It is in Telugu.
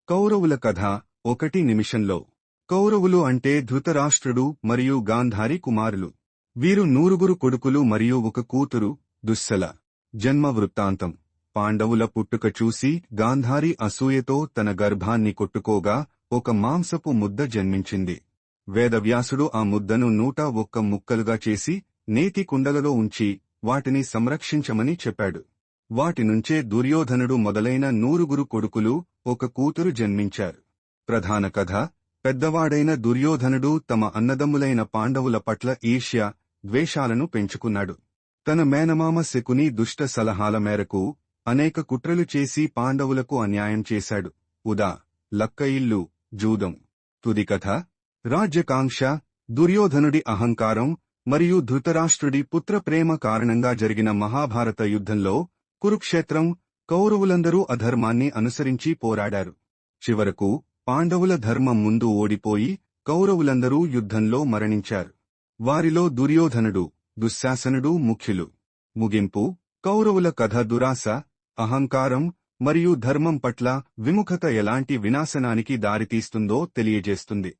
కౌరవుల కథ 1 నిమిషంలో. కౌరవులు అంటే ధృతరాష్ట్రుడు మరియు గాంధారి కుమారులు. వీరు 9 కొడుకులు మరియు 1 కూతురు. దుస్సల జన్మ వృత్తాంతం. పాండవుల పుట్టుక చూసి గాంధారి అసూయతో తన గర్భాన్ని కొట్టుకోగా ఒక మాంసపు ముద్ద జన్మించింది. వేదవ్యాసుడు ఆ ముద్దను 101 ముక్కలుగా చేసి నేతి కుండలలో ఉంచి వాటిని సంరక్షించమని చెప్పాడు. వాటినుంచే దుర్యోధనుడు మొదలైన 9 కొడుకులు 1 కూతురు జన్మించారు. ప్రధాన కథ: పెద్దవాడైన దుర్యోధనుడు తమ అన్నదమ్ములైన పాండవుల పట్ల ఈర్ష్య, ద్వేషాలను పెంచుకున్నాడు. తన మేనమామ శకుని దుష్ట సలహాల మేరకు అనేక కుట్రలు చేసి పాండవులకు అన్యాయం చేశాడు. ఉదా లక్క ఇల్లు, జూదం. తుది కథ: రాజ్యకాంక్ష, దుర్యోధనుడి అహంకారం మరియు ధృతరాష్ట్రుడి పుత్రప్రేమ కారణంగా జరిగిన మహాభారత యుద్ధంలో కురుక్షేత్రం. కౌరవులందరూ అధర్మాన్ని అనుసరించి పోరాడారు. చివరకు పాండవుల ధర్మం ముందు ఓడిపోయి కౌరవులందరూ యుద్ధంలో మరణించారు. వారిలో దుర్యోధనుడు, దుశ్శాసనుడు ముఖ్యులు. ముగింపు: కౌరవుల కథ దురాశ, అహంకారం మరియు ధర్మం పట్ల విముఖత ఎలాంటి వినాశనానికి దారితీస్తుందో తెలియజేస్తుంది.